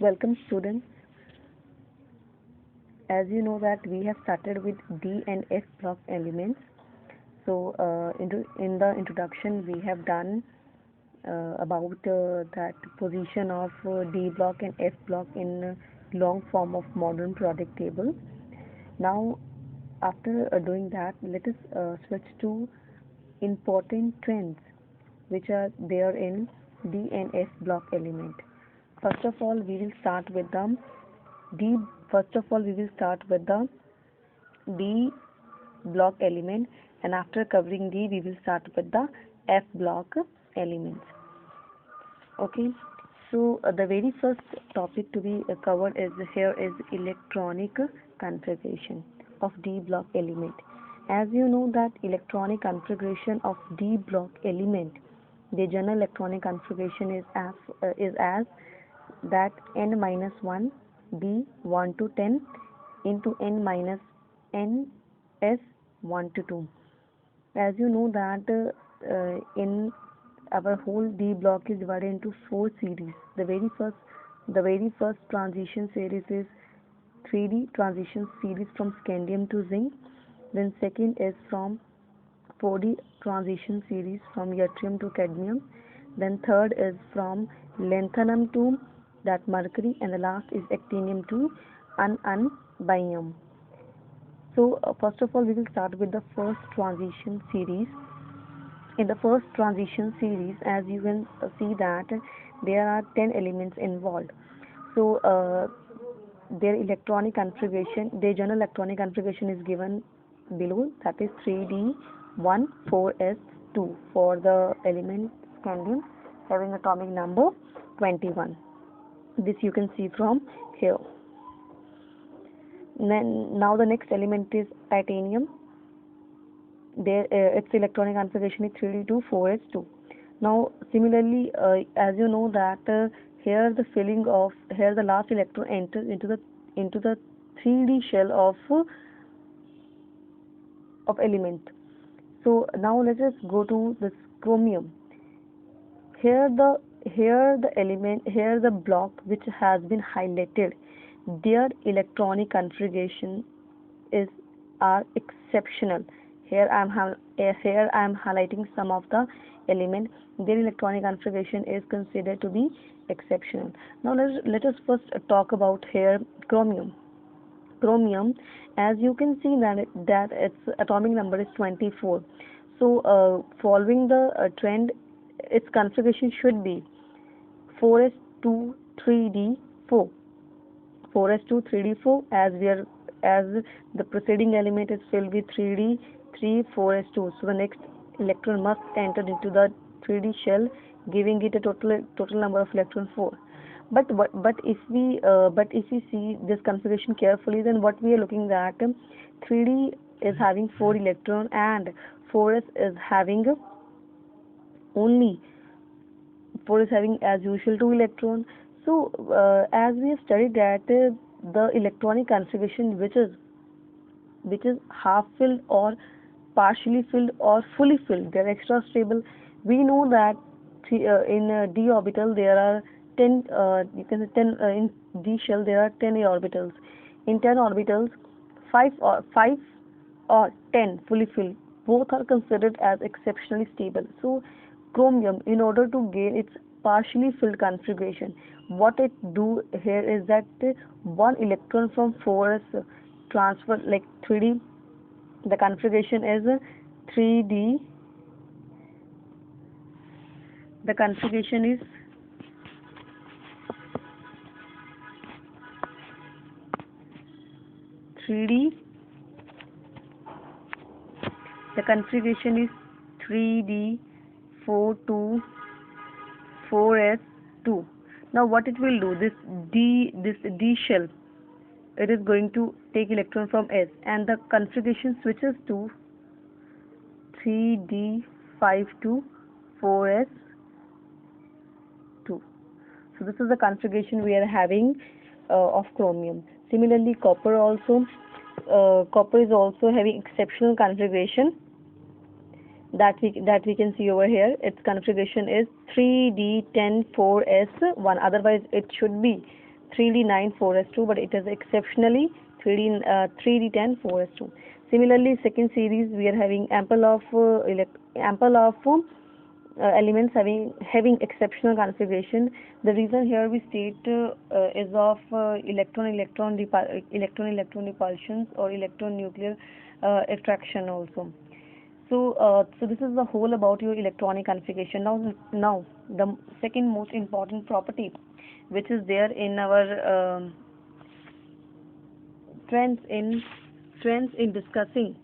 Welcome students. As you know that we have started with D and F block elements. So in the introduction we have done about that position of D block and F block in long form of modern periodic table. Now after doing that, let us switch to important trends which are there in D and F block element. First of all, we will start with the D. First of all, we will start with the D block element, and after covering D, we will start with the F block elements. Okay. So the very first topic to be covered is electronic configuration of D block element. As you know that electronic configuration of D block element, the general electronic configuration is as that n minus 1 d 1 to 10 into n minus n s 1 to 2. As you know that in our whole D block is divided into 4 series. The very first transition series is 3D transition series from scandium to zinc. Then second is from 4D transition series from yttrium to cadmium. Then third is from lanthanum to that mercury, and the last is actinium to barium. So first of all, we will start with the first transition series. In the first transition series, as you can see that there are 10 elements involved. So their electronic configuration, their general electronic configuration is given below, that is 3d1 4s2 for the element scandium having atomic number 21. This you can see from here. Then now the next element is titanium. There its electronic configuration is 3d2 4s2. Now similarly, as you know that here the last electron enters into the 3D shell of element. So now let us go to this chromium. Here the block which has been highlighted, their electronic configuration are exceptional. Here I am highlighting some of the elements. Their electronic configuration is considered to be exceptional. Now let us first talk about here chromium. Chromium, as you can see that its atomic number is 24. So following the trend, its configuration should be 4s2 3d4. 4s2 3d4, as the preceding element is filled with 3d 3 4s2. So the next electron must enter into the 3d shell, giving it a total number of electron 4. But if we see this configuration carefully, then what we are looking at, 3d is having 4 electron and 4s is having only 4 is having as usual 2 electron. So as we have studied that the electronic configuration which is half filled or partially filled or fully filled, they are extra stable. We know that in d orbital there are 10 you can say 10 in d shell there are 10 orbitals. In 10 orbitals, 5 or 10 fully filled, both are considered as exceptionally stable. So chromium, in order to gain its partially filled configuration, what it do here is that one electron from 4s transfer like 3d. The configuration is 3d. The configuration is 3d. The configuration is 3d 4 to 4s2. Now what it will do, this d shell, it is going to take electron from s, and the configuration switches to 3d5 to 4s2. So this is the configuration we are having of chromium. Similarly, copper is also having exceptional configuration that we can see over here. Its configuration is 3d10 4s1. Otherwise, it should be 3d9 4s2, but it is exceptionally 3d10 4s2. Similarly, second series we are having ample of elements having exceptional configuration. The reason here we state is of electron repulsions or electron nuclear attraction also. So this is the whole about your electronic configuration. Now the second most important property, which is there in our trends in discussing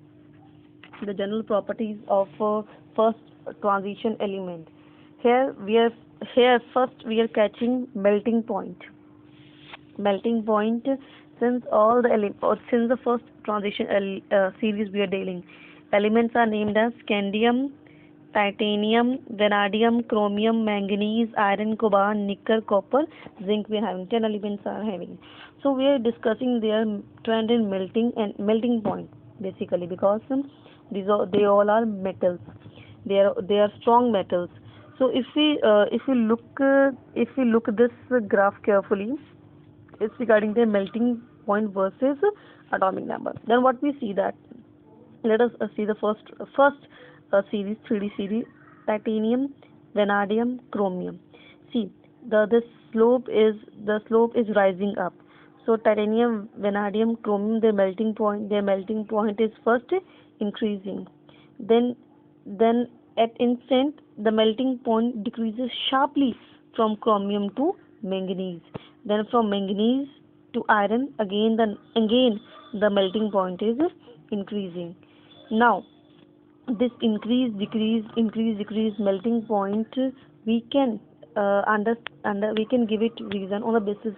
the general properties of first transition element. Here first we are catching melting point. Melting point, since since the first transition series we are dealing, elements are named as scandium, titanium, vanadium, chromium, manganese, iron, cobalt, nickel, copper, zinc. We are having 10 elements are having. So we are discussing their trend in melting point basically, because they all are metals. They are strong metals. So if we look this graph carefully, it's regarding their melting point versus atomic number. Then what we see that, let us see the first series, 3D series: titanium, vanadium, chromium. See, the slope is rising up. So titanium, vanadium, chromium, their melting point is first increasing. Then at instant the melting point decreases sharply from chromium to manganese. Then from manganese to iron, again the melting point is increasing. Now this increase decrease melting point, we can we can give it reason on the basis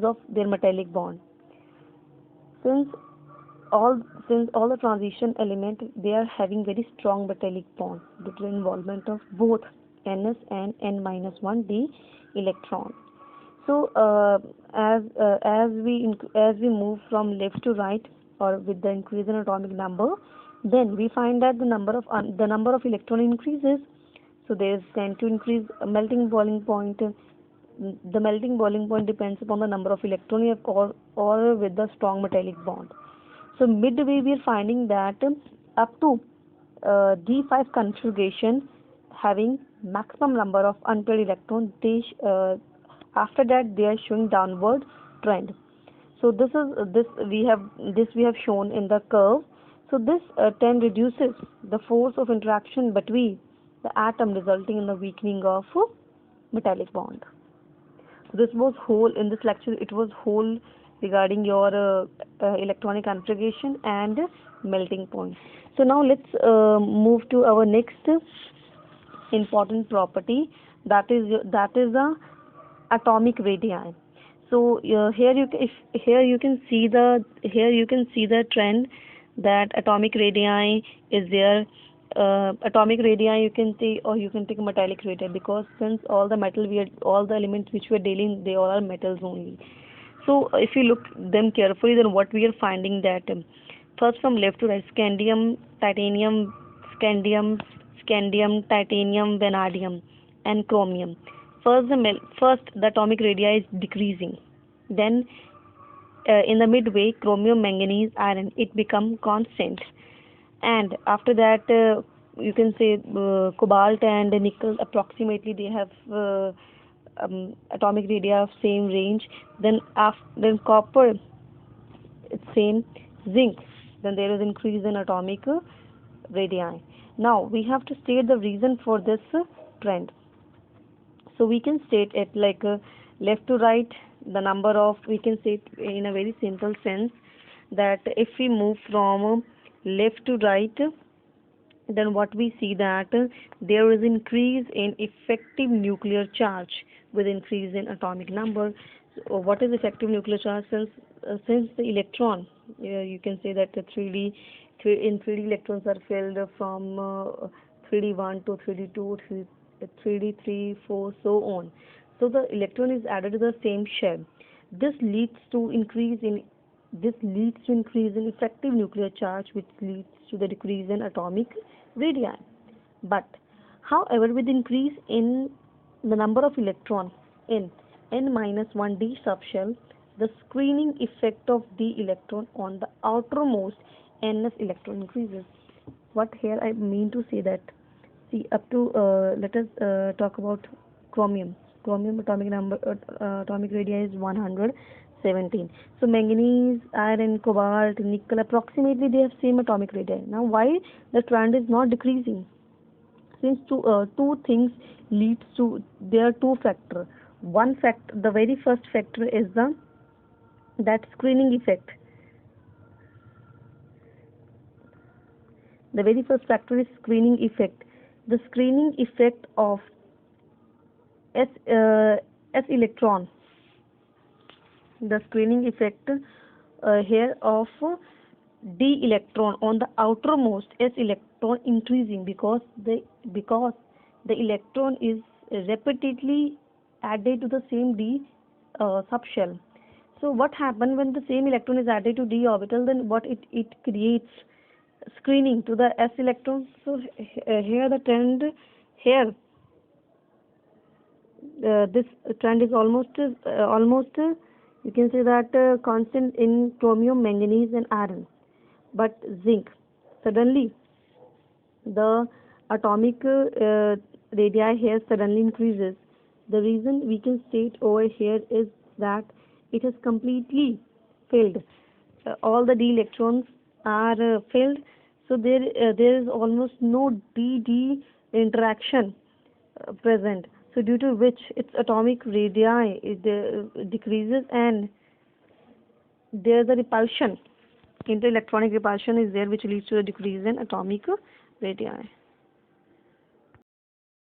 of their metallic bond. Since all the transition element, they are having very strong metallic bond due to the involvement of both ns and n-1d electron. So as we move from left to right, or with the increase in atomic number, then we find that the number of electron increases. So they tend to increase melting boiling point. The melting boiling point depends upon the number of electron or with the strong metallic bond. So midway we are finding that up to D5 configuration having maximum number of unpaired electrons, after that they are showing downward trend. So this we have shown in the curve. So this trend reduces the force of interaction between the atom, resulting in the weakening of metallic bond. So this was whole in this lecture. It was whole regarding your electronic configuration and melting point. So now let's move to our next important property, that is the atomic radii. So here you can see the trend that atomic radii is there. Atomic radii you can take, or you can take metallic radii, because since all the elements which we are dealing, they all are metals only. So if you look them carefully, then what we are finding that first from left to right: scandium, titanium, titanium, vanadium, and chromium. First the atomic radii is decreasing. Then in the midway, chromium, manganese, iron, it become constant. And after that, you can say cobalt and nickel, approximately they have atomic radii of same range. Then copper, it's same. Zinc, then there is increase in atomic radii. Now we have to state the reason for this trend. So we can state it like left to right, the number of, we can say it in a very simple sense, that if we move from left to right, then what we see that there is increase in effective nuclear charge with increase in atomic number. So what is effective nuclear charge? Since the electron, you can say that the 3D electrons are filled from 3d1 to 3d2, 3d3, 4, so on. So the electron is added to the same shell. This leads to increase in effective nuclear charge, which leads to the decrease in atomic radii. But however, with increase in the number of electrons in n minus 1d subshell, the screening effect of d electron on the outermost ns electron increases. What here I mean to say that, see, up to let us talk about chromium. Chromium atomic radii is 117. So manganese, iron, cobalt, nickel, approximately they have same atomic radii. Now why the trend is not decreasing? Since two things leads to, there are two factor. One factor, the very first factor is the that screening effect. The very first factor is screening effect. The screening effect of s electron, the screening effect here of d electron on the outermost s electron increasing, because the electron is repeatedly added to the same d subshell. So what happens when the same electron is added to d orbital? Then what it creates screening to the s electron. So here the trend here, this trend is almost you can say that constant in chromium, manganese and iron. But zinc, suddenly the atomic radii here suddenly increases. The reason we can state over here is that it has completely filled. All the d electrons are filled, so there is almost no d interaction present. So due to which its atomic radii decreases, and there the repulsion, interelectronic repulsion is there, which leads to a decrease in atomic radii.